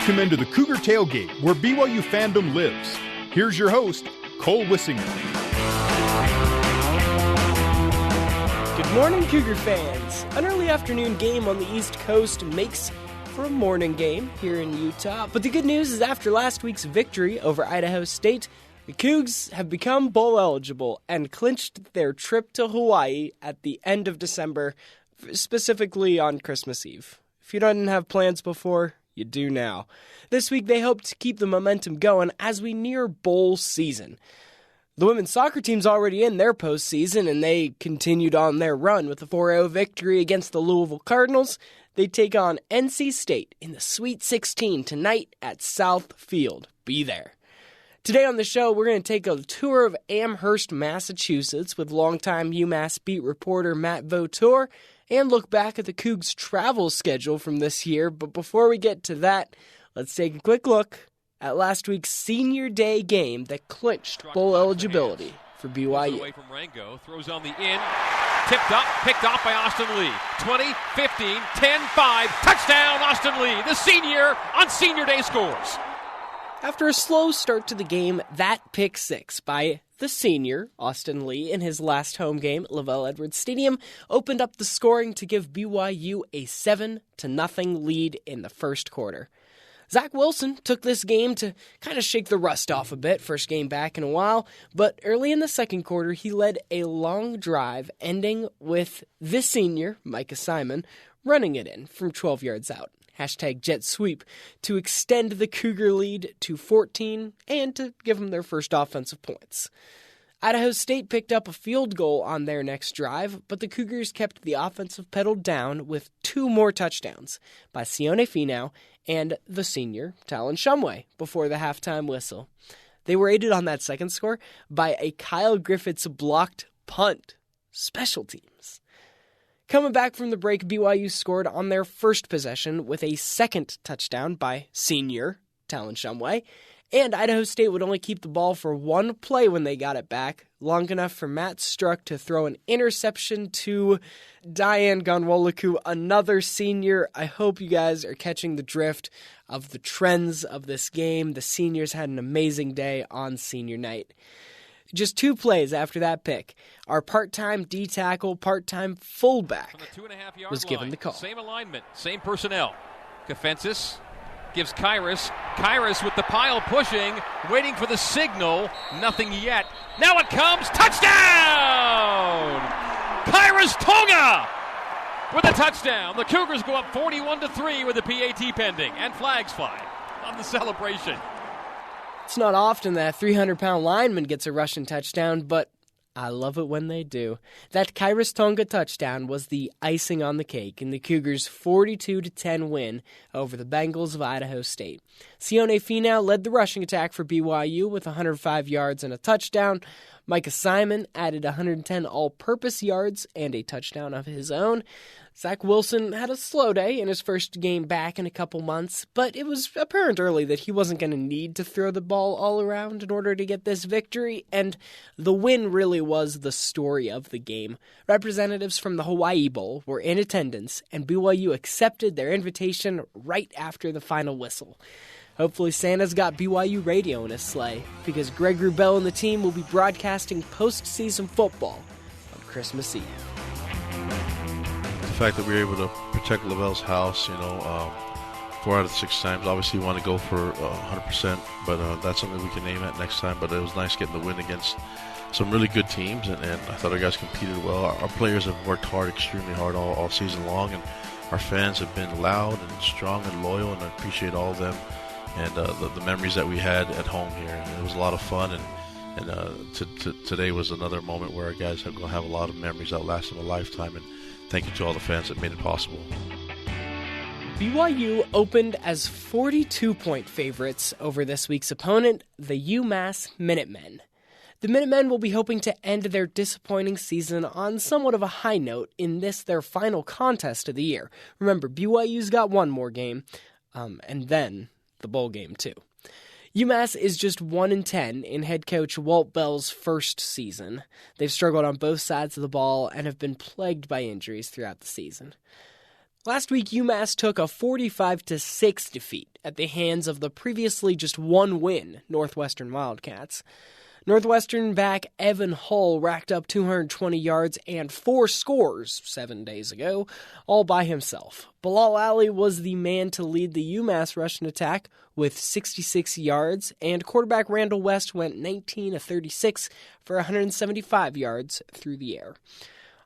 Welcome into the Cougar Tail Gate, where BYU fandom lives. Here's your host, Cole Wissinger. Good morning, Cougar fans. An early afternoon game on the East Coast makes for a morning game here in Utah. But the good news is after last week's victory over Idaho State, the Cougs have become bowl eligible and clinched their trip to Hawaii at the end of December, specifically on Christmas Eve. If you didn't have plans before, you do now. This week they hope to keep the momentum going as we near bowl season. The women's soccer team's already in their postseason, and they continued on their run with a 4-0 victory against the Louisville Cardinals. They take on NC State in the Sweet 16 tonight at South Field. Be there. Today on the show, we're going to take a tour of Amherst, Massachusetts with longtime UMass beat reporter Matt Vautour, and look back at the Cougs' travel schedule from this year. But before we get to that, let's take a quick look at last week's Senior Day game that clinched bowl eligibility for BYU. Away from Rango, throws on the in, tipped up, picked off by Austin Lee. 20, 15, 10, 5, touchdown Austin Lee, the senior on Senior Day scores. After a slow start to the game, that pick six by the senior, Austin Lee, in his last home game at Lavelle Edwards Stadium, opened up the scoring to give BYU a 7-0 lead in the first quarter. Zach Wilson took this game to kind of shake the rust off a bit, first game back in a while, but early in the second quarter, he led a long drive, ending with the senior, Micah Simon, running it in from 12 yards out. #jet sweep to extend the Cougar lead to 14 and to give them their first offensive points. Idaho State picked up a field goal on their next drive, but the Cougars kept the offensive pedal down with two more touchdowns by Sione Finau and the senior, Talon Shumway, before the halftime whistle. They were aided on that second score by a Kyle Griffiths blocked punt. Special teams. Coming back from the break, BYU scored on their first possession with a second touchdown by senior Talon Shumway, and Idaho State would only keep the ball for one play when they got it back, long enough for Matt Struck to throw an interception to Diane Gonwolaku, another senior. I hope you guys are catching the drift of the trends of this game. The seniors had an amazing day on senior night. Just two plays after that pick, our part-time D-tackle, part-time fullback was given the call. Same alignment, same personnel. Kafensis gives Kyrus. Kyrus with the pile pushing, waiting for the signal. Nothing yet. Now it comes. Touchdown! Kyrus Tonga with a touchdown. The Cougars go up 41-3 with the PAT pending, and flags fly on the celebration. It's not often that 300-pound lineman gets a rushing touchdown, but I love it when they do. That Kyrus Tonga touchdown was the icing on the cake in the Cougars' 42-10 win over the Bengals of Idaho State. Sione Finau led the rushing attack for BYU with 105 yards and a touchdown. Micah Simon added 110 all-purpose yards and a touchdown of his own. Zach Wilson had a slow day in his first game back in a couple months, but it was apparent early that he wasn't going to need to throw the ball all around in order to get this victory, and the win really was the story of the game. Representatives from the Hawai'i Bowl were in attendance, and BYU accepted their invitation right after the final whistle. Hopefully Santa's got BYU radio in his sleigh, because Greg Wrubell and the team will be broadcasting postseason football on Christmas Eve. The fact that we were able to protect Lavelle's house, 4 out of 6 times. Obviously, we want to go for 100%, but that's something we can aim at next time. But it was nice getting the win against some really good teams, and I thought our guys competed well. Our players have worked hard, extremely hard all season long, and our fans have been loud and strong and loyal, and I appreciate all of them and the memories that we had at home here. And it was a lot of fun, and today was another moment where our guys are going to have a lot of memories that last them a lifetime, and thank you to all the fans that made it possible. BYU opened as 42-point favorites over this week's opponent, the UMass Minutemen. The Minutemen will be hoping to end their disappointing season on somewhat of a high note in this, their final contest of the year. Remember, BYU's got one more game, and then the bowl game too. UMass is just 1-10 in head coach Walt Bell's first season. They've struggled on both sides of the ball and have been plagued by injuries throughout the season. Last week, UMass took a 45-6 defeat at the hands of the previously just one win Northwestern Wildcats. Northwestern back Evan Hull racked up 220 yards and 4 scores 7 days ago, all by himself. Bilal Ali was the man to lead the UMass rushing attack with 66 yards, and quarterback Randall West went 19-36 for 175 yards through the air.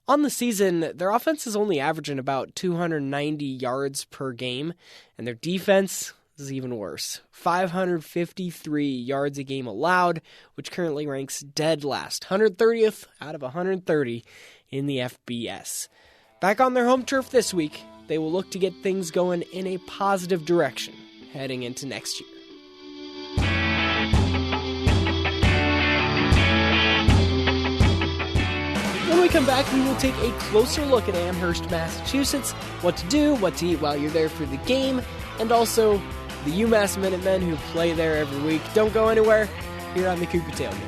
On the season, their offense is only averaging about 290 yards per game, and their defense is even worse. 553 yards a game allowed, which currently ranks dead last, 130th out of 130 in the FBS. Back on their home turf this week, they will look to get things going in a positive direction heading into next year. When we come back, we will take a closer look at Amherst, Massachusetts, what to do, what to eat while you're there for the game, and also the UMass Minutemen who play there every week. Don't go anywhere here on the Cougar Tail Gate.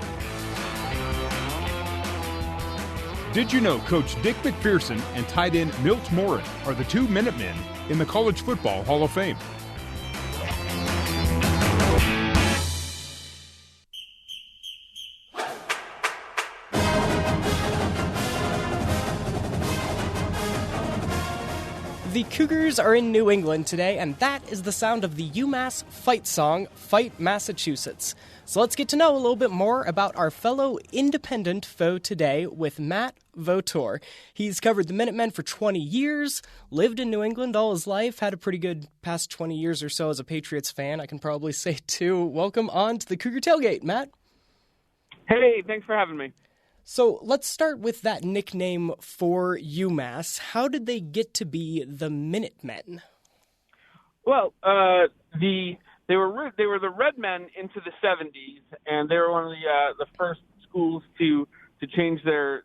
Did you know Coach Dick McPherson and tight end Milt Morin are the two Minutemen in the College Football Hall of Fame? The Cougars are in New England today, and that is the sound of the UMass fight song, Fight Massachusetts. So let's get to know a little bit more about our fellow independent foe today with Matt Vautour. He's covered the Minutemen for 20 years, lived in New England all his life, had a pretty good past 20 years or so as a Patriots fan, I can probably say too. Welcome on to the Cougar Tail Gate, Matt. Hey, thanks for having me. So let's start with that nickname for UMass. How did they get to be the Minutemen? Well, they were the Red Men into the 70s, and they were one of the first schools to change their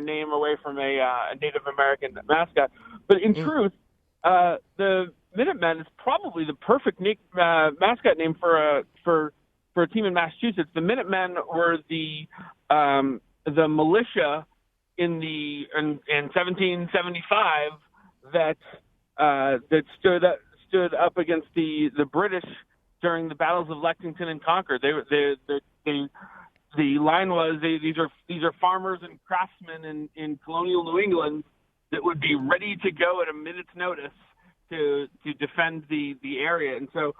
name away from a Native American mascot. But in truth, the Minutemen is probably the perfect mascot name for a team in Massachusetts. The Minutemen were the militia in 1775 that stood up against the British during the battles of Lexington and Concord. The line was these are farmers and craftsmen in colonial New England that would be ready to go at a minute's notice to defend the area. And so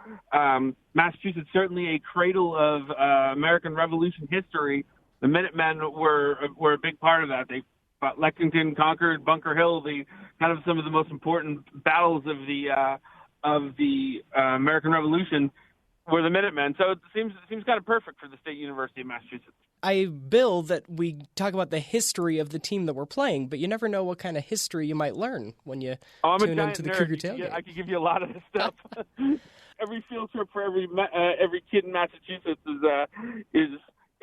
Massachusetts, certainly a cradle of American Revolution history. The Minutemen were a big part of that. They fought Lexington, Concord, Bunker Hill, kind of some of the most important battles of the American Revolution were the Minutemen. So it seems kind of perfect for the State University of Massachusetts. Bill, that we talk about the history of the team that we're playing, but you never know what kind of history you might learn when you tune into the Cougar Tail Gate. I could give you a lot of this stuff. Every field trip for every kid in Massachusetts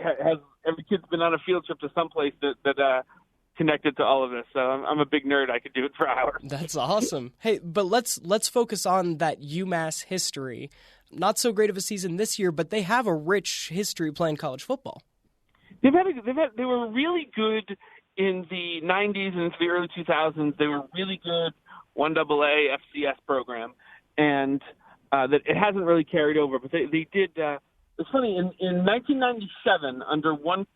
has every kid's been on a field trip to someplace that connected to all of this. So I'm a big nerd. I could do it for hours. That's awesome. Hey, but let's focus on that UMass history. Not so great of a season this year, but they have a rich history playing college football. They were really good in the 90s and into the early 2000s. They were really good 1AA FCS program, and that it hasn't really carried over. But they did. It's funny, in 1997 under one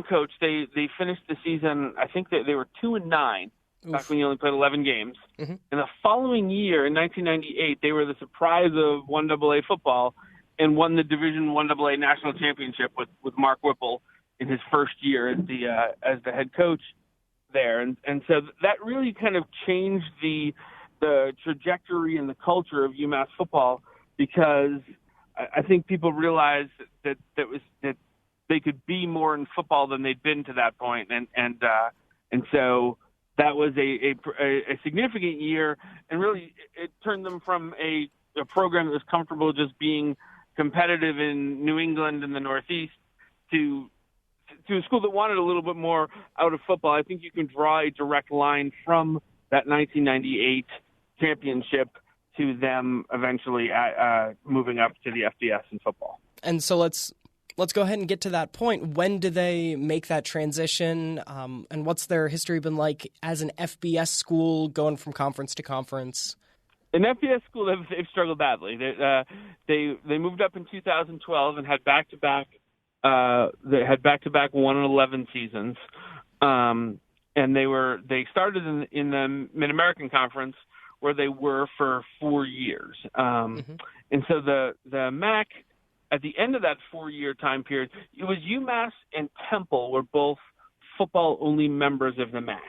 coach, they finished the season. I think they were 2-9. Back when you only played 11 games. Mm-hmm. And the following year, in 1998, they were the surprise of 1AA football and won the Division 1AA National Championship with Mark Whipple in his first year as the head coach there. And so that really kind of changed the trajectory and the culture of UMass football, because I think people realized that they could be more in football than they'd been to that point. And so that was a significant year, and really it turned them from a program that was comfortable just being competitive in New England and the Northeast to a school that wanted a little bit more out of football. I think you can draw a direct line from that 1998 championship to them eventually moving up to the FBS in football. And so let's let's go ahead and get to that point. When do they make that transition, and what's their history been like as an FBS school going from conference to conference? An FBS school, they've struggled badly. They moved up in 2012 and had back-to-back 1-11 seasons, and they started in the Mid-American Conference where they were for 4 years, and so the MAC. At the end of that 4-year time period, it was UMass and Temple were both football-only members of the MAC.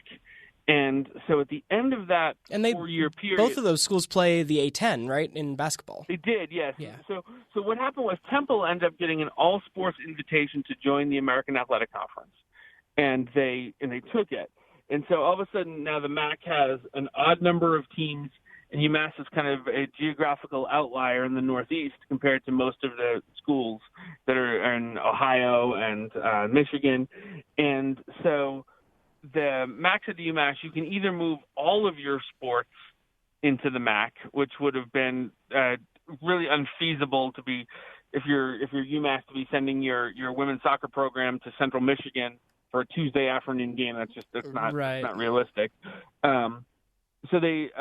And so at the end of that 4-year period... Both of those schools play the A-10, right, in basketball? They did, yes. Yeah. So what happened was Temple ended up getting an all-sports invitation to join the American Athletic Conference. And they took it. And so all of a sudden now the MAC has an odd number of teams, and UMass is kind of a geographical outlier in the Northeast compared to most of the schools that are in Ohio and Michigan. And so the MAC said to UMass, you can either move all of your sports into the MAC, which would have been really unfeasible to be if you're UMass to be sending your women's soccer program to Central Michigan for a Tuesday afternoon game. That's not realistic. So they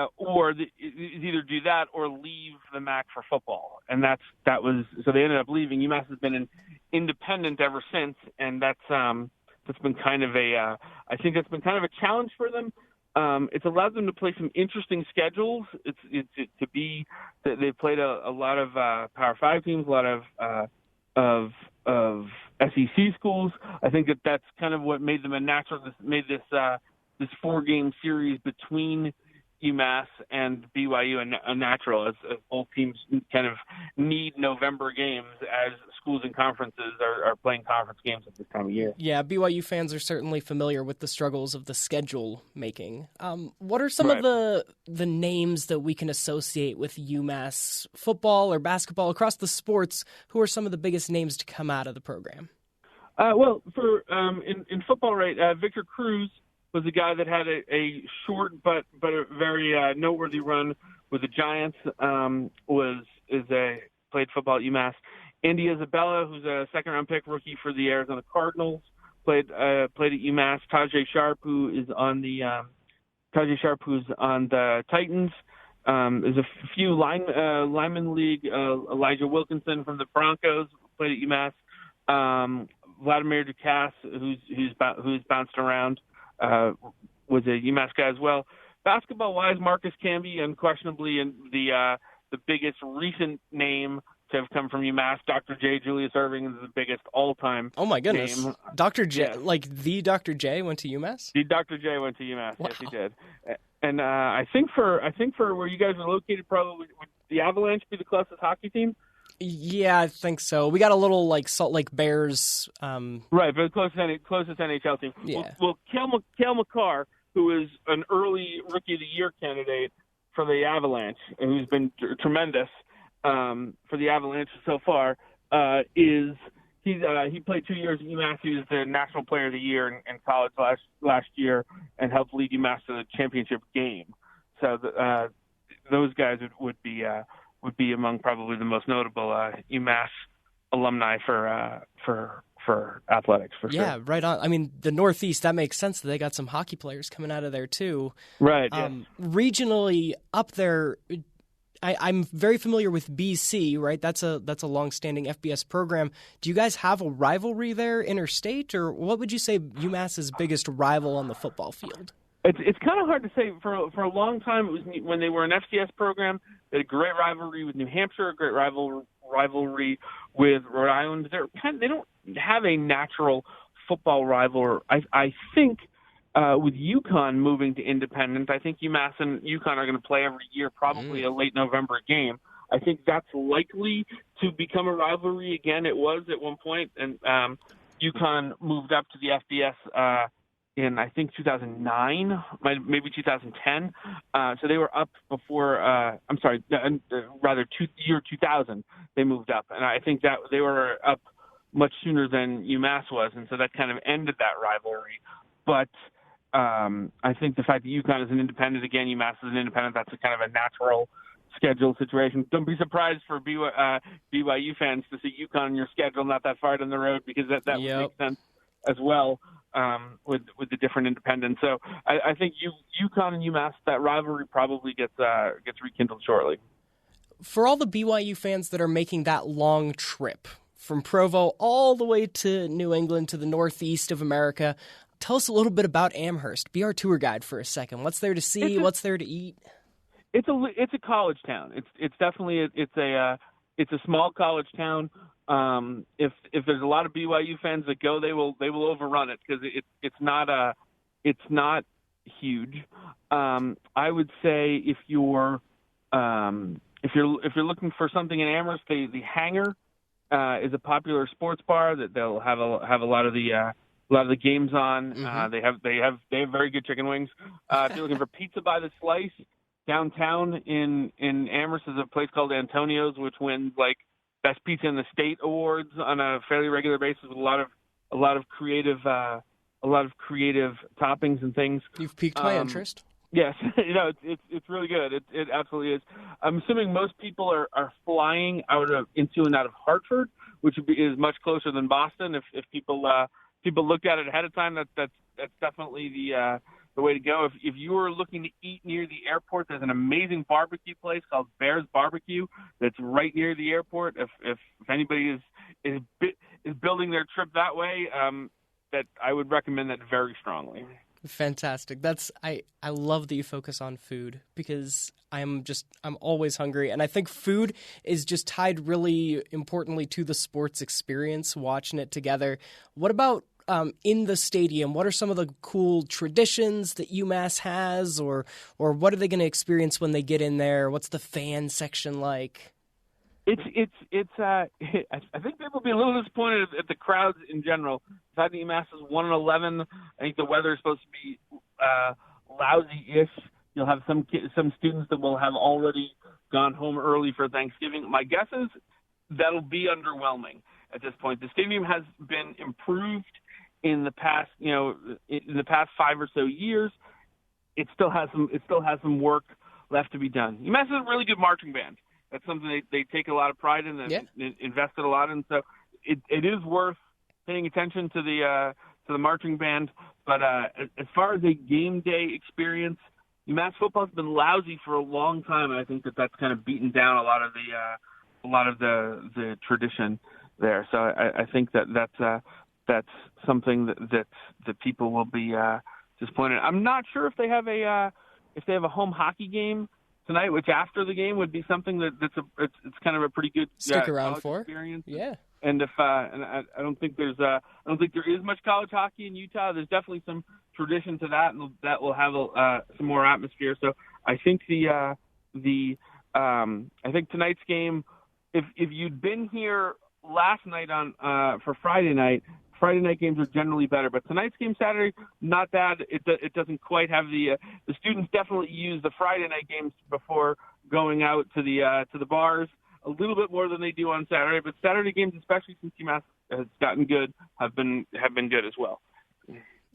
either do that or leave the MAC for football, and so they ended up leaving. UMass has been an independent ever since, and that's been kind of I think that's been kind of a challenge for them. It's allowed them to play some interesting schedules. They've played a lot of Power 5 teams, a lot of SEC schools. I think that's kind of what made them made this 4-game series between UMass and BYU a natural, as both teams kind of need November games as schools and conferences are playing conference games at this time of year. Yeah, BYU fans are certainly familiar with the struggles of the schedule making. What are some of the names that we can associate with UMass football or basketball across the sports? Who are some of the biggest names to come out of the program? Well, for in football, right, Victor Cruz was a guy that had a short but a very noteworthy run with the Giants. Played football at UMass. Andy Isabella, who's a second-round pick rookie for the Arizona Cardinals, played at UMass. Tajay Sharp, who's on the Titans. There's a few lineman league. Elijah Wilkinson from the Broncos played at UMass. Vladimir Ducasse, who's bounced around. Was a UMass guy as well. Basketball-wise, Marcus Camby, unquestionably the biggest recent name to have come from UMass. Dr. J. Julius Erving is the biggest all-time. Oh my goodness, name. Dr. J, like the Dr. J went to UMass. The Dr. J went to UMass. Wow. Yes, he did. And I think for where you guys are located, probably would the Avalanche be the closest hockey team? Yeah, I think so. We got a little like Salt Lake Bears. Right, but the closest NHL team. Yeah. Well, Cale Makar, who is an early Rookie of the Year candidate for the Avalanche, and who's been tremendous for the Avalanche so far, he played 2 years at UMass. He was the National Player of the Year in college last year and helped lead UMass to the championship game. So those guys would be among probably the most notable UMass alumni for athletics, for sure. Yeah, right on. I mean, the Northeast, that makes sense that they got some hockey players coming out of there too. Right, yes. Regionally up there, I'm very familiar with BC, right? That's a long-standing FBS program. Do you guys have a rivalry there interstate, or what would you say UMass's biggest rival on the football field? It's kind of hard to say. For a long time, it was when they were an FCS program. They had a great rivalry with New Hampshire, a great rivalry with Rhode Island. They don't have a natural football rival. I think with UConn moving to independent, I think UMass and UConn are going to play every year, probably a late November game. I think that's likely to become a rivalry again. It was at one point, and UConn moved up to the FBS in, I think, 2009, maybe 2010. So they were up before, year 2000, they moved up. And I think that they were up much sooner than UMass was, and so that kind of ended that rivalry. But I think the fact that UConn is an independent, again, UMass is an independent, that's a kind of a natural schedule situation. Don't be surprised for BYU fans to see UConn on your schedule, not that far down the road, because that would make sense as well with the different independents. So I think UConn and UMass, that rivalry probably gets rekindled shortly. For all the BYU fans that are making that long trip from Provo all the way to New England to the northeast of America, tell us a little bit about Amherst. Be our tour guide for a second. What's there to see? What's there to eat? It's a college town. It's definitely a small college town. If there's a lot of BYU fans that go, they will overrun it because it's not huge. I would say if you're looking for something in Amherst, the Hangar is a popular sports bar that they'll have a lot of the games on. Mm-hmm. They have very good chicken wings. If you're looking for pizza by the slice, downtown in Amherst is a place called Antonio's, which wins like best pizza in the state awards on a fairly regular basis with a lot of creative toppings and things. You've piqued my interest. Yes, it's really good. It absolutely is. I'm assuming most people are flying into and out of Hartford, which is much closer than Boston. If people looked at it ahead of time, that's definitely the way to go. If you are looking to eat near the airport, there's an amazing barbecue place called Bear's Barbecue that's right near the airport. If anybody is building their trip that way, that I would recommend that very strongly. Fantastic. I love that you focus on food because I'm always hungry, and I think food is just tied really importantly to the sports experience, watching it together. What about in the stadium? What are some of the cool traditions that UMass has, or what are they going to experience when they get in there? What's the fan section like? I think people will be a little disappointed at the crowds in general. The fact that UMass is 1-11, I think the weather is supposed to be lousy-ish. You'll have some students that will have already gone home early for Thanksgiving. My guess is that'll be underwhelming at this point. The stadium has been improved in the past 5 or so years. It still has some work left to be done. UMass has a really good marching band. That's something they take a lot of pride in and invested a lot in. So it is worth paying attention to the marching band. But as far as a game day experience, UMass football has been lousy for a long time, and I think that's kind of beaten down a lot of the tradition there. So I think that's something that people will be disappointed. I'm not sure if they have a home hockey game tonight, which after the game would be something it's kind of a pretty good stick around for experience. Yeah. And I don't think there is much college hockey in Utah. There's definitely some tradition to that, and that will have some more atmosphere. So I think I think tonight's game, if you'd been here last night for Friday night games are generally better, but tonight's game Saturday, not bad. It doesn't quite have the students definitely use the Friday night games before going out to the bars a little bit more than they do on Saturday, but Saturday games, especially since UMass has gotten good, have been good as well.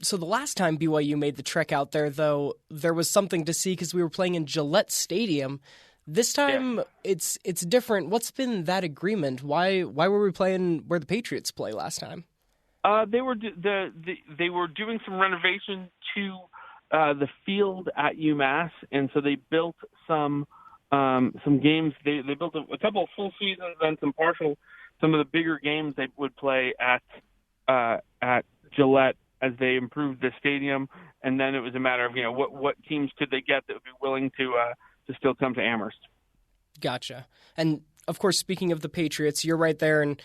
So the last time BYU made the trek out there, though, there was something to see because we were playing in Gillette Stadium. This time, it's different. What's been that agreement? Why were we playing where the Patriots play last time? They were doing some renovation to the field at UMass, and so they built some games. They built a couple of full seasons and some of the bigger games they would play at Gillette as they improved the stadium, and then it was a matter of what teams could they get that would be willing to still come to Amherst. Gotcha. And of course, speaking of the Patriots, you're right there, and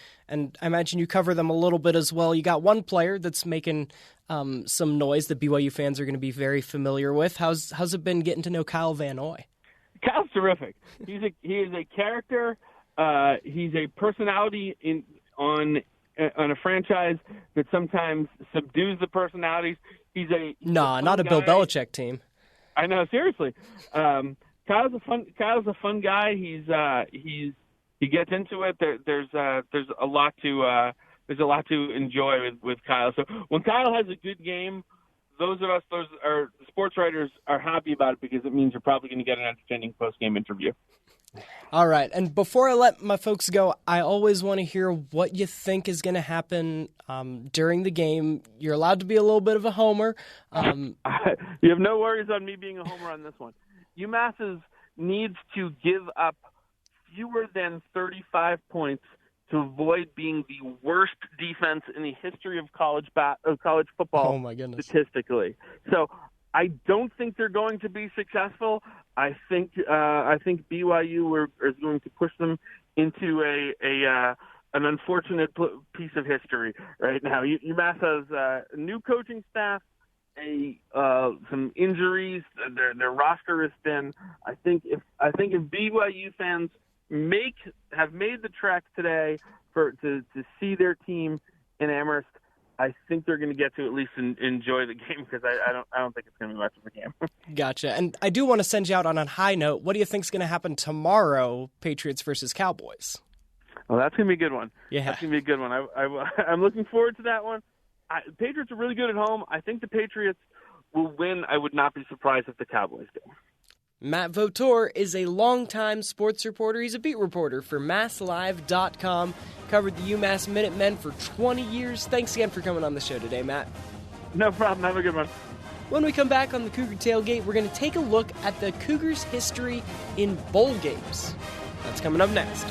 I imagine you cover them a little bit as well. You got one player that's making some noise that BYU fans are going to be very familiar with. How's it been getting to know Kyle Van Noy? Kyle's terrific. He is a character. He's a personality on a franchise that sometimes subdues the personalities. He's not a Bill Belichick team. I know, seriously. Kyle's a fun guy. He gets into it. There's a lot to enjoy with Kyle. So when Kyle has a good game, those sports writers are happy about it because it means you're probably going to get an entertaining post-game interview. All right, and before I let my folks go, I always want to hear what you think is going to happen during the game. You're allowed to be a little bit of a homer. You have no worries on me being a homer on this one. UMass needs to give up fewer than 35 points to avoid being the worst defense in the history of college football. Oh my goodness. Statistically. So I don't think they're going to be successful. I think BYU is going to push them into an unfortunate piece of history right now. UMass has a new coaching staff, some injuries. Their roster is thin. I think if BYU fans have made the trek today to see their team in Amherst, I think they're going to get to at least enjoy the game, because I don't think it's going to be much of a game. Gotcha. And I do want to send you out on a high note. What do you think is going to happen tomorrow, Patriots versus Cowboys? Well, that's going to be a good one. Yeah. That's going to be a good one. I'm looking forward to that one. Patriots are really good at home. I think the Patriots will win. I would not be surprised if the Cowboys do. Matt Vautour is a longtime sports reporter. He's a beat reporter for MassLive.com. Covered the UMass Minutemen for 20 years. Thanks again for coming on the show today, Matt. No problem. Have a good one. When we come back on the Cougar Tail Gate, we're going to take a look at the Cougars' history in bowl games. That's coming up next.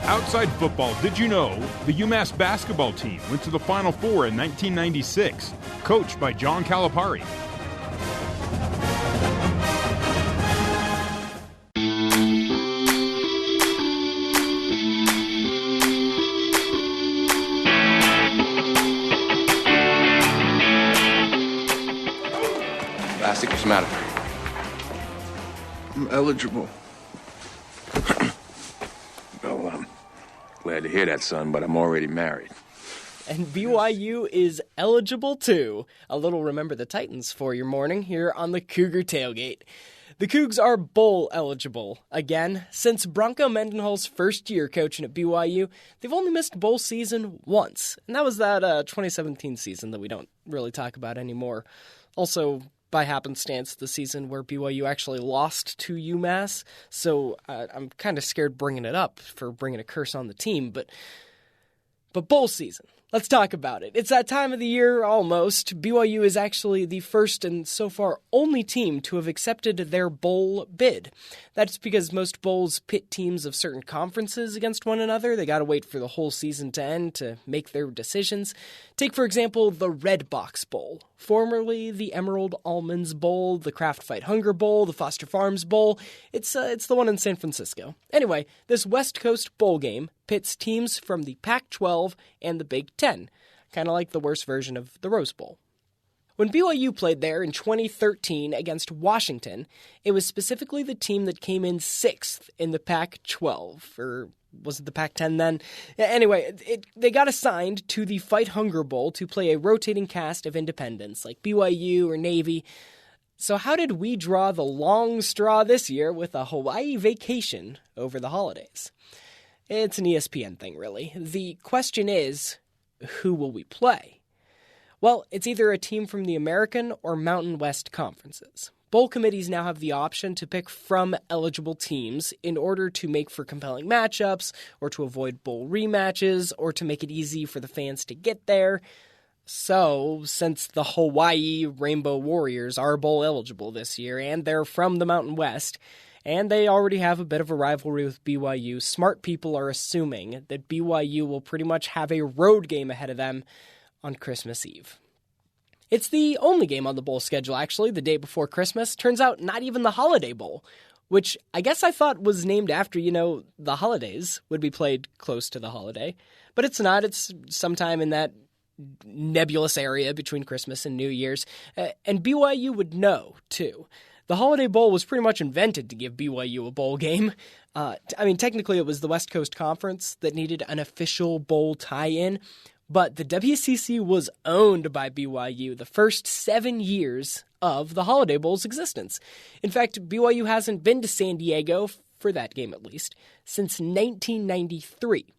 Outside football, did you know the UMass basketball team went to the Final Four in 1996, coached by John Calipari? Plastic, what's the matter? I'm eligible. Well, glad to hear that, son, but I'm already married. And BYU is eligible too. A little Remember the Titans for your morning here on the Cougar Tailgate. The Cougs are bowl eligible again. Since Bronco Mendenhall's first year coaching at BYU, they've only missed bowl season once. And that was that 2017 season that we don't really talk about anymore. Also, by happenstance, the season where BYU actually lost to UMass. So I'm kind of scared bringing it up for bringing a curse on the team. But bowl season. Let's talk about it. It's that time of the year almost. BYU is actually the first and so far only team to have accepted their bowl bid. That's because most bowls pit teams of certain conferences against one another. They got to wait for the whole season to end to make their decisions. Take, for example, the Red Box Bowl, formerly the Emerald Almonds Bowl, the Kraft Fight Hunger Bowl, the Foster Farms Bowl. It's the one in San Francisco. Anyway, this West Coast bowl game pits teams from the Pac-12 and the Big Ten, kind of like the worst version of the Rose Bowl. When BYU played there in 2013 against Washington, it was specifically the team that came in 6th in the Pac-12, or was it the Pac-10 then? Anyway, they got assigned to the Fight Hunger Bowl to play a rotating cast of independents like BYU or Navy. So how did we draw the long straw this year with a Hawaii vacation over the holidays? It's an ESPN thing, really. The question is, who will we play? Well, it's either a team from the American or Mountain West conferences. Bowl committees now have the option to pick from eligible teams in order to make for compelling matchups, or to avoid bowl rematches, or to make it easy for the fans to get there. So, since the Hawaii Rainbow Warriors are bowl eligible this year, and they're from the Mountain West, and they already have a bit of a rivalry with BYU, smart people are assuming that BYU will pretty much have a road game ahead of them on Christmas Eve. It's the only game on the bowl schedule, actually, the day before Christmas. Turns out not even the Holiday Bowl, which I guess I thought was named after, the holidays would be played close to the holiday. But it's not. It's sometime in that nebulous area between Christmas and New Year's. And BYU would know, too. The Holiday Bowl was pretty much invented to give BYU a bowl game. Technically it was the West Coast Conference that needed an official bowl tie-in, but the WCC was owned by BYU the first 7 years of the Holiday Bowl's existence. In fact, BYU hasn't been to San Diego for that game at least, since 1993.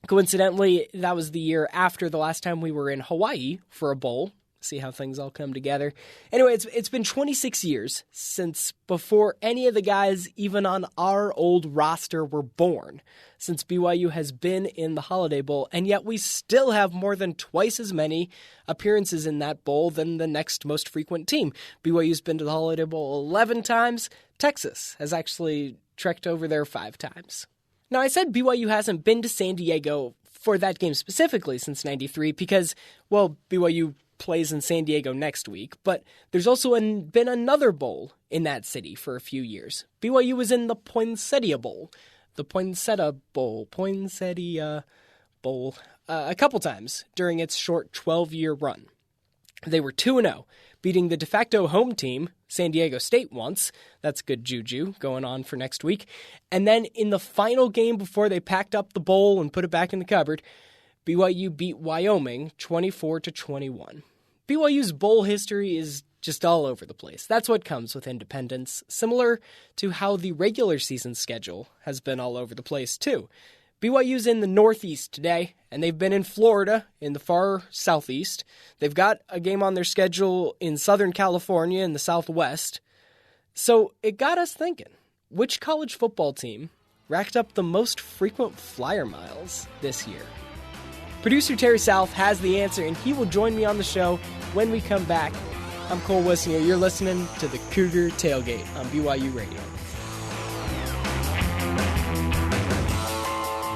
Coincidentally, that was the year after the last time we were in Hawaii for a bowl. See how things all come together. Anyway, it's been 26 years since before any of the guys even on our old roster were born, since BYU has been in the Hawai'i Bowl, and yet we still have more than twice as many appearances in that bowl than the next most frequent team. BYU's been to the Hawai'i Bowl 11 times. Texas has actually trekked over there 5 times. Now, I said BYU hasn't been to San Diego for that game specifically since 93 because, well, BYU plays in San Diego next week, but there's also been another bowl in that city for a few years. BYU was in the Poinsettia Bowl, a couple times during its short 12-year run. They were 2-0, beating the de facto home team, San Diego State, once. That's good juju going on for next week. And then in the final game before they packed up the bowl and put it back in the cupboard, BYU beat Wyoming 24-21. BYU's bowl history is just all over the place. That's what comes with independence, similar to how the regular season schedule has been all over the place too. BYU's in the Northeast today, and they've been in Florida in the far Southeast. They've got a game on their schedule in Southern California in the Southwest. So it got us thinking, which college football team racked up the most frequent flyer miles this year? Producer Terry South has the answer, and he will join me on the show when we come back. I'm Cole Wissinger. You're listening to the Cougar Tail Gate on BYU Radio.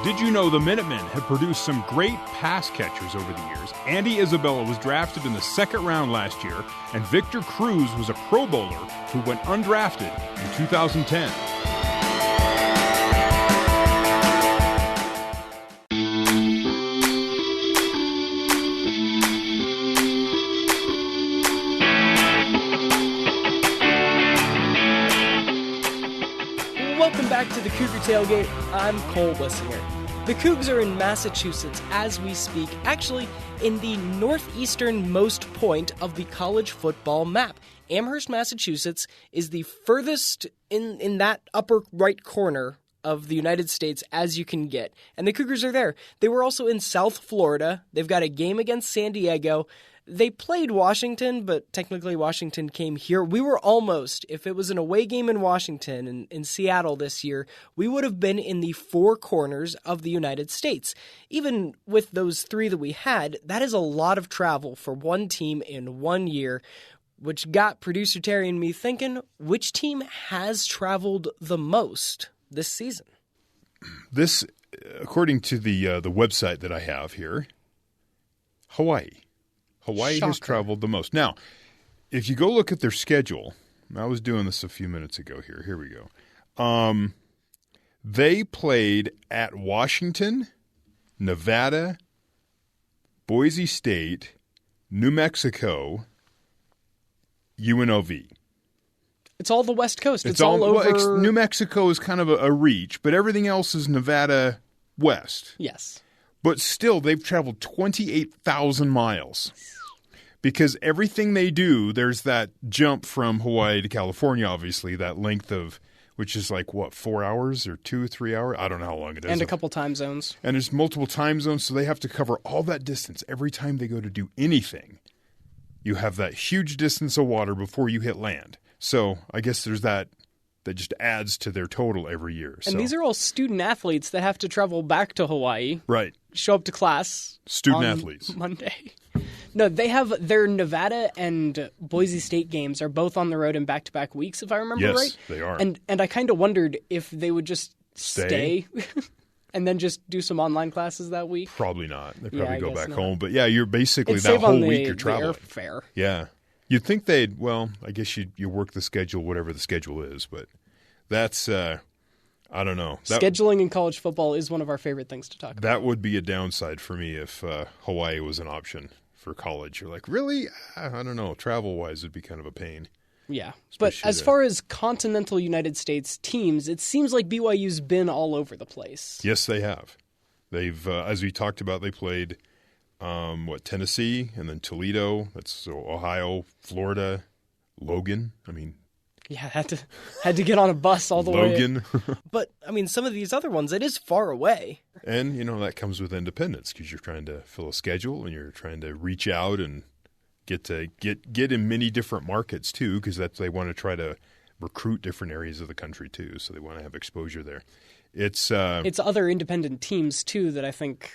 Did you know the Minutemen have produced some great pass catchers over the years? Andy Isabella was drafted in the second round last year, and Victor Cruz was a Pro Bowler who went undrafted in 2010. Welcome back to the Cougar Tailgate. I'm Cole Wissinger. The Cougs are in Massachusetts as we speak, actually in the northeasternmost point of the college football map. Amherst, Massachusetts is the furthest in that upper right corner of the United States as you can get. And the Cougars are there. They were also in South Florida. They've got a game against San Diego. They played Washington, but technically Washington came here. We were almost, if it was an away game in Washington and in Seattle this year, we would have been in the 4 corners of the United States. Even with those 3 that we had, that is a lot of travel for one team in 1 year, which got producer Terry and me thinking, which team has traveled the most this season? This, according to the website that I have here, Hawaii. Hawaii has traveled the most. Now, if you go look at their schedule, I was doing this a few minutes ago here. Here we go. They played at Washington, Nevada, Boise State, New Mexico, UNLV. It's all the West Coast. It's all over. Well, New Mexico is kind of a reach, but everything else is Nevada West. Yes. But still, they've traveled 28,000 miles. Because everything they do, there's that jump from Hawaii to California, obviously, that length of, which is like, 4 hours or 2 or 3 hours? I don't know how long it is. And a couple time zones. And there's multiple time zones, so they have to cover all that distance every time they go to do anything. You have that huge distance of water before you hit land. So I guess there's that just adds to their total every year. And these are all student athletes that have to travel back to Hawaii. Right. Show up to class. Student athletes. Monday. No, they have their Nevada and Boise State games are both on the road in back-to-back weeks, if I remember right. Yes, they are. And I kind of wondered if they would just stay and then just do some online classes that week. Probably not. They probably go back not. home. But yeah, you're basically It'd that save whole on week you're traveling. The airfare. Yeah. You'd think they'd, I guess you work the schedule, whatever the schedule is, but that's, I don't know. Scheduling in college football is one of our favorite things to talk about. That would be a downside for me if Hawaii was an option for college. You're like, really? I don't know. Travel-wise, it'd be kind of a pain. Yeah. But as far as continental United States teams, it seems like BYU's been all over the place. Yes, they have. They've, as we talked about, they played, Tennessee, and then Toledo. That's Ohio, Florida, Logan. I mean, Yeah, had to get on a bus all the Logan. way. But, I mean, some of these other ones, it is far away. And, that comes with independence because you're trying to fill a schedule and you're trying to reach out and get in many different markets, too, because they want to try to recruit different areas of the country, too, so they want to have exposure there. It's other independent teams, too, that I think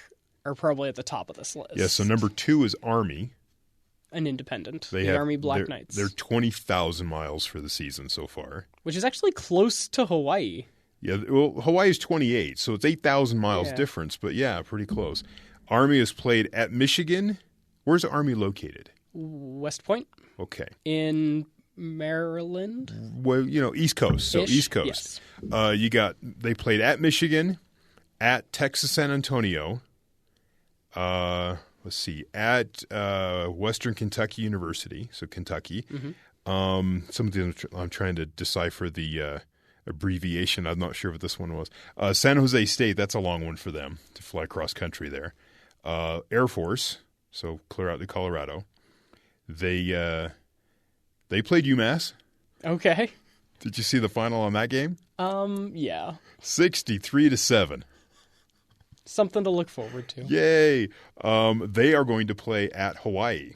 are probably at the top of this list. Yeah, so number 2 is Army. An independent. The Army Black Knights. They're 20,000 miles for the season so far. Which is actually close to Hawaii. Yeah, well, Hawaii is 28, so it's 8,000 miles difference, but yeah, pretty close. Army has played at Michigan. Where's Army located? West Point. Okay. In Maryland? Well, East Coast, so East Coast. Yes. They played at Michigan, at Texas San Antonio, let's see, at Western Kentucky University, so Kentucky. Mm-hmm. Some of them I'm trying to decipher the abbreviation. I'm not sure what this one was. San Jose State, that's a long one for them to fly cross country there. Air Force, so clear out to Colorado. They played UMass. Okay. Did you see the final on that game? Yeah. 63-7. Something to look forward to. Yay! They are going to play at Hawaii,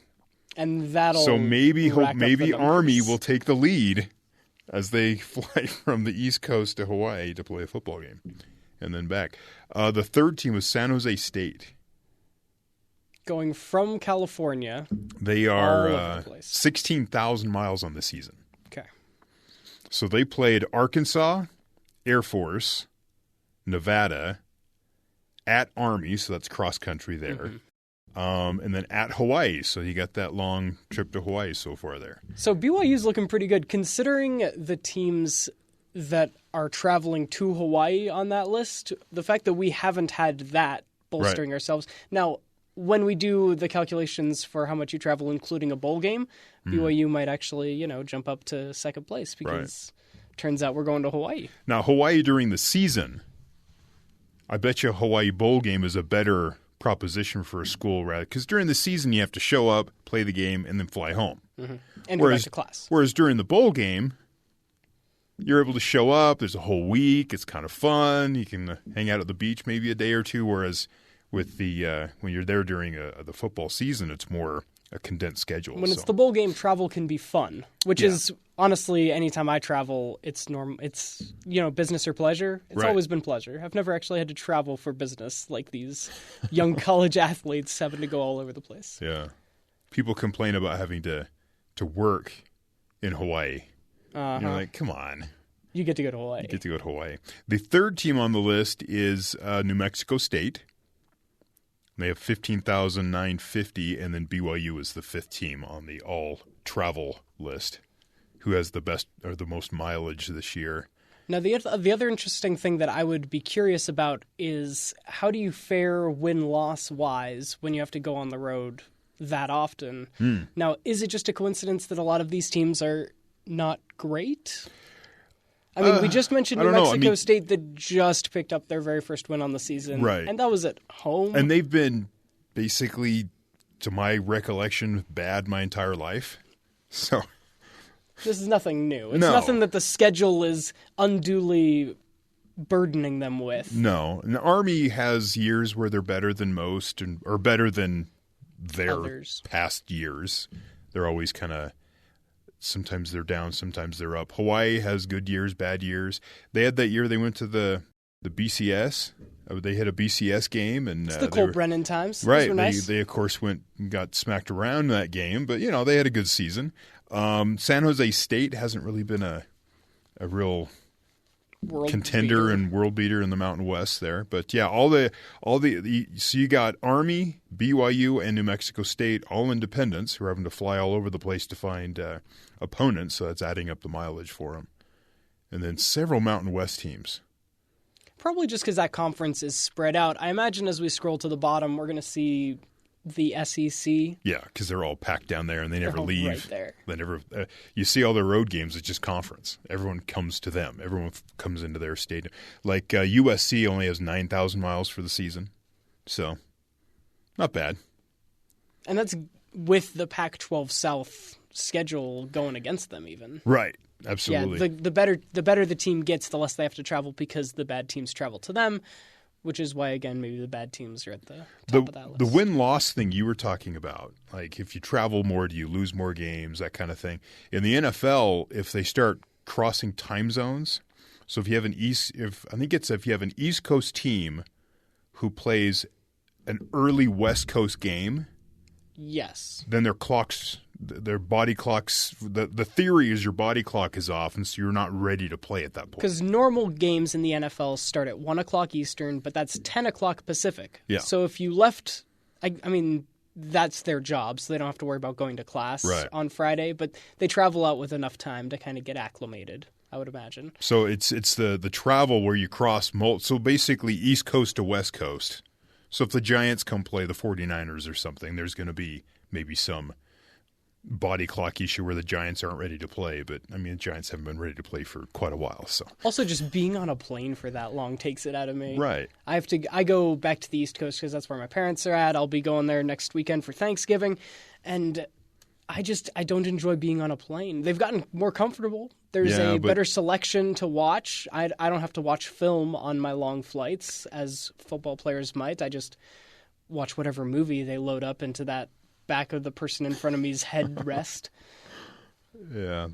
and that'll so maybe Army will take the lead as they fly from the East Coast to Hawaii to play a football game, and then back. The third team was San Jose State, going from California. They are 16,000 miles on the season. Okay, so they played Arkansas, Air Force, Nevada. At Army, so that's cross-country there. Mm-hmm. And then at Hawaii, so you got that long trip to Hawaii so far there. So BYU's looking pretty good, considering the teams that are traveling to Hawaii on that list. The fact that we haven't had that bolstering ourselves. Now, when we do the calculations for how much you travel, including a bowl game, BYU might actually, jump up to second place because turns out we're going to Hawaii. Now, Hawaii during the season, I bet you a Hawai'i Bowl game is a better proposition for a school, rather, because during the season you have to show up, play the game, and then fly home. Mm-hmm. And go back to class. Whereas during the bowl game, you're able to show up. There's a whole week. It's kind of fun. You can hang out at the beach maybe a day or two. Whereas with the when you're there during the football season, it's more a condensed schedule. When it's the bowl game, travel can be fun, which is honestly, anytime I travel, it's normal. It's business or pleasure. It's always been pleasure. I've never actually had to travel for business like these young college athletes having to go all over the place. Yeah, people complain about having to work in Hawaii. And you're like, come on. You get to go to Hawaii. You get to go to Hawaii. The third team on the list is New Mexico State. They have 15,950, and then BYU is the fifth team on the all-travel list, who has the best or the most mileage this year. Now, the other interesting thing that I would be curious about is how do you fare win-loss-wise when you have to go on the road that often? Now, is it just a coincidence that a lot of these teams are not great? I mean, we just mentioned New Mexico State that just picked up their very first win on the season. Right. And that was at home. And they've been basically, to my recollection, bad my entire life. So this is nothing new. It's nothing that the schedule is unduly burdening them with. No. And the Army has years where they're better than most or better than their past years. They're always kind of sometimes they're down, sometimes they're up. Hawaii has good years, bad years. They had that year they went to the BCS. They had a BCS game. And it's the Cole Brennan times. Right. Those were nice. They, of course, went and got smacked around in that game. But, they had a good season. San Jose State hasn't really been a real contender and world beater in the Mountain West there. But, yeah, so you got Army, BYU, and New Mexico State, all independents who are having to fly all over the place to find opponents, so that's adding up the mileage for them. And then several Mountain West teams. Probably just because that conference is spread out. I imagine as we scroll to the bottom, we're going to see the SEC. Yeah, because they're all packed down there and they never leave. Right there. They never. You see all their road games, it's just conference. Everyone comes to them. Everyone comes into their stadium. Like USC only has 9,000 miles for the season. So, not bad. And that's with the Pac-12 South schedule going against them even. Right. Absolutely. Yeah, the better the team gets, the less they have to travel because the bad teams travel to them, which is why, again, maybe the bad teams are at the top of that list. The win-loss thing you were talking about, like if you travel more, do you lose more games, that kind of thing. In the NFL, if they start crossing time zones, so if you have if you have an East Coast team who plays an early West Coast game, yes, then their body clocks, the theory is your body clock is off, and so you're not ready to play at that point. Because normal games in the NFL start at 1 o'clock Eastern, but that's 10 o'clock Pacific. Yeah. So if you left, I mean, that's their job, so they don't have to worry about going to class on Friday, but they travel out with enough time to kind of get acclimated, I would imagine. So it's the travel where you cross, so basically East Coast to West Coast. So if the Giants come play the 49ers or something, there's going to be maybe some body clock issue where the Giants aren't ready to play. But, I mean, the Giants haven't been ready to play for quite a while. So also, just being on a plane for that long takes it out of me. Right. I go back to the East Coast because that's where my parents are at. I'll be going there next weekend for Thanksgiving. And I don't enjoy being on a plane. They've gotten more comfortable. There's better selection to watch. I don't have to watch film on my long flights as football players might. I just watch whatever movie they load up into that back of the person in front of me's headrest. Yeah,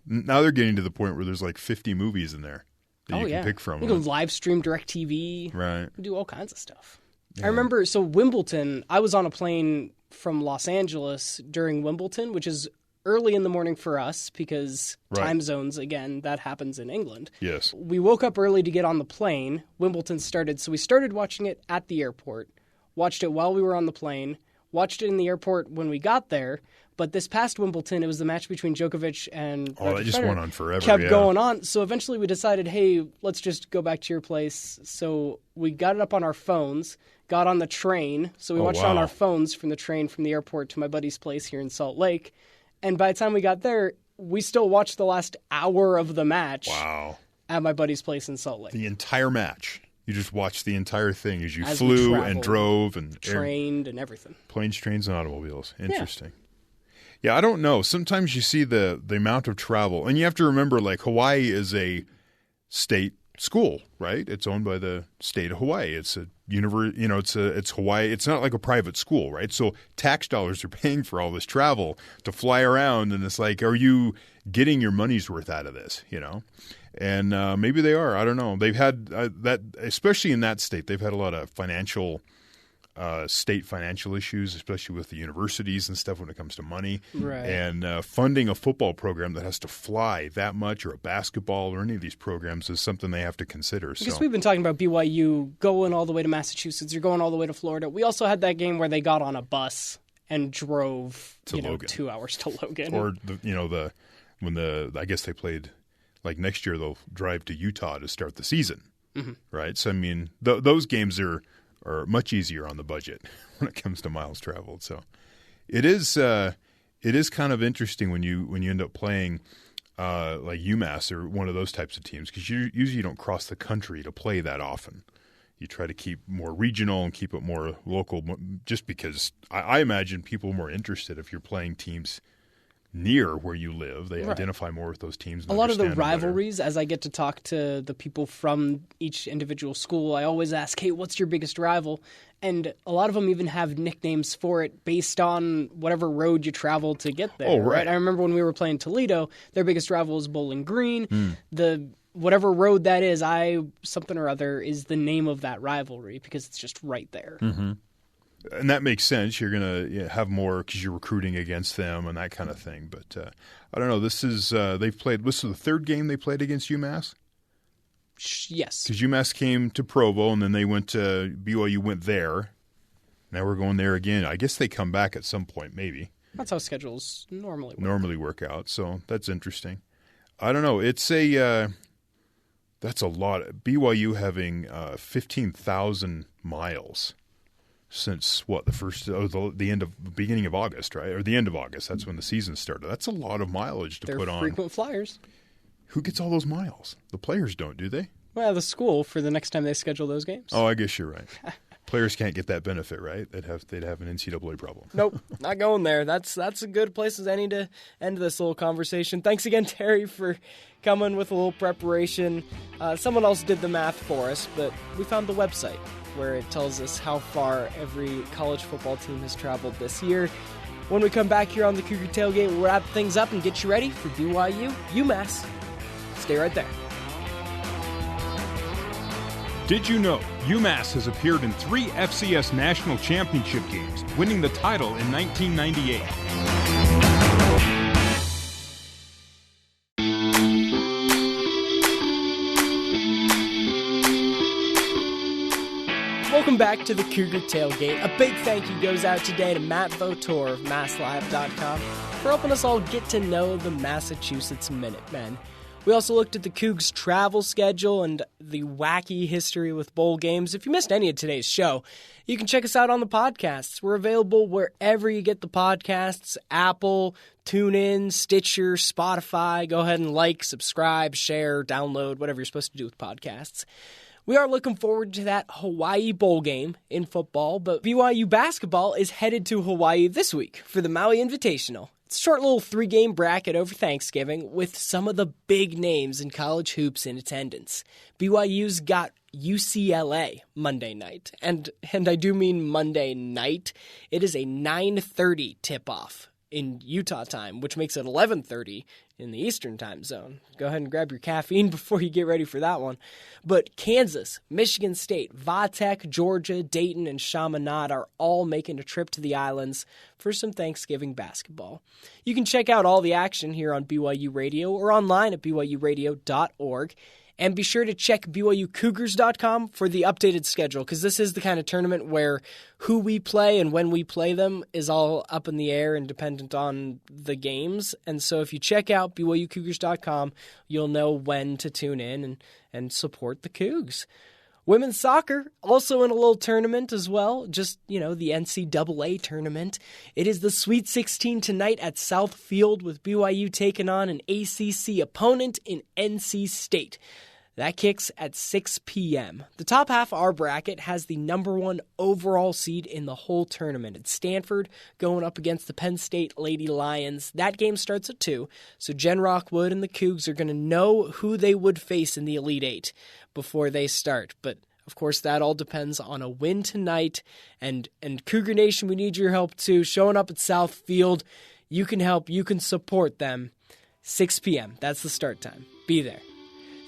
now they're getting to the point where there's like 50 movies in there that you can pick from. You can live stream DirecTV. Right. You can do all kinds of stuff. Yeah. I remember, Wimbledon, I was on a plane from Los Angeles during Wimbledon, which is early in the morning for us because time zones, again, that happens in England. Yes. We woke up early to get on the plane. Wimbledon started, so we started watching it at the airport, watched it while we were on the plane, watched it in the airport when we got there. But this past Wimbledon, it was the match between Djokovic and that just went on forever. Kept going on. So eventually we decided, hey, let's just go back to your place. So we got it up on our phones, got on the train. So we watched it on our phones from the train from the airport to my buddy's place here in Salt Lake. And by the time we got there, we still watched the last hour of the match at my buddy's place in Salt Lake. The entire match. You just watched the entire thing as you flew and drove and trained and everything. Planes, trains, and automobiles. Interesting. Yeah, I don't know. Sometimes you see the amount of travel, and you have to remember, like, Hawaii is a state school, right? It's owned by the state of Hawaii. It's a it's Hawaii. It's not like a private school, right? So tax dollars are paying for all this travel to fly around, and it's like, are you getting your money's worth out of this? And maybe they are. I don't know. They've had that, especially in that state. They've had a lot of state financial issues, especially with the universities and stuff when it comes to money. Right. And funding a football program that has to fly that much, or a basketball, or any of these programs, is something they have to consider. Because we've been talking about BYU going all the way to Massachusetts, or going all the way to Florida. We also had that game where they got on a bus and drove to Logan. 2 hours to Logan. Or I guess they played, like, next year they'll drive to Utah to start the season, right? So I mean, those games are much easier on the budget when it comes to miles traveled. So it is kind of interesting when you end up playing like UMass or one of those types of teams, because you usually don't cross the country to play that often. You try to keep more regional and keep it more local, just because I imagine people are more interested if you're playing teams near where you live. They identify more with those teams. A lot of the rivalries, as I get to talk to the people from each individual school, I always ask, hey, what's your biggest rival? And a lot of them even have nicknames for it based on whatever road you travel to get there. Oh, right. I remember when we were playing Toledo, their biggest rival was Bowling Green. Whatever road that is, something or other is the name of that rivalry because it's just right there. Mm-hmm. And that makes sense. You're going to have more because you're recruiting against them and that kind of thing. But I don't know. This is they've played. This is the third game they played against UMass. Yes, because UMass came to Provo and then they went to BYU. Went there. Now we're going there again. I guess they come back at some point. Maybe that's how schedules normally work out. So that's interesting. I don't know. It's that's a lot. BYU having 15,000 miles. Since the beginning of August, right? Or the end of August. That's when the season started. That's a lot of mileage to put on. They're frequent flyers. Who gets all those miles? The players don't, do they? Well, the school for the next time they schedule those games. Oh, I guess you're right. Players can't get that benefit, right? They'd have an NCAA problem. Nope, not going there. That's a good place as any to end this little conversation. Thanks again, Terry, for coming with a little preparation. Someone else did the math for us, but we found the website where it tells us how far every college football team has traveled this year. When we come back here on the Cougar Tailgate, we'll wrap things up and get you ready for BYU UMass. Stay right there. Did you know UMass has appeared in 3 FCS National Championship games, winning the title in 1998? Welcome back to the Cougar Tailgate. A big thank you goes out today to Matt Vautour of MassLive.com for helping us all get to know the Massachusetts Minutemen. We also looked at the Cougs' travel schedule and the wacky history with bowl games. If you missed any of today's show, you can check us out on the podcasts. We're available wherever you get the podcasts: Apple, TuneIn, Stitcher, Spotify. Go ahead and like, subscribe, share, download, whatever you're supposed to do with podcasts. We are looking forward to that Hawai'i Bowl game in football, but BYU basketball is headed to Hawaii this week for the Maui Invitational. It's a short little 3-game bracket over Thanksgiving with some of the big names in college hoops in attendance. BYU's got UCLA Monday night, and I do mean Monday night. It is a 9:30 tip-off in Utah time, which makes it 11:30 in the Eastern time zone. Go ahead and grab your caffeine before you get ready for that one. But Kansas, Michigan State, Vatech, Georgia, Dayton, and Chaminade are all making a trip to the islands for some Thanksgiving basketball. You can check out all the action here on BYU Radio or online at BYURadio.org. And be sure to check BYUCougars.com for the updated schedule, because this is the kind of tournament where who we play and when we play them is all up in the air and dependent on the games. And so if you check out BYUCougars.com, you'll know when to tune in and support the Cougs. Women's soccer, also in a little tournament as well, just, the NCAA tournament. It is the Sweet 16 tonight at South Field with BYU taking on an ACC opponent in NC State. That kicks at 6 p.m. The top half of our bracket has the number 1 overall seed in the whole tournament. It's Stanford going up against the Penn State Lady Lions. That game starts at 2, so Jen Rockwood and the Cougs are going to know who they would face in the Elite Eight before they start. But, of course, that all depends on a win tonight. And Cougar Nation, we need your help, too. Showing up at South Field, you can help. You can support them. 6 p.m. That's the start time. Be there.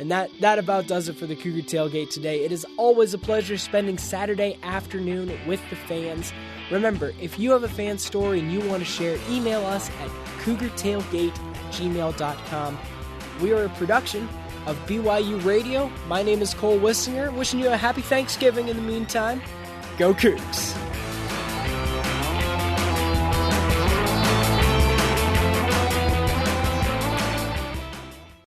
And that about does it for the Cougar Tailgate today. It is always a pleasure spending Saturday afternoon with the fans. Remember, if you have a fan story and you want to share, email us at cougartailgate@gmail.com. We are a production of BYU Radio. My name is Cole Wissinger. Wishing you a happy Thanksgiving in the meantime. Go Cougs!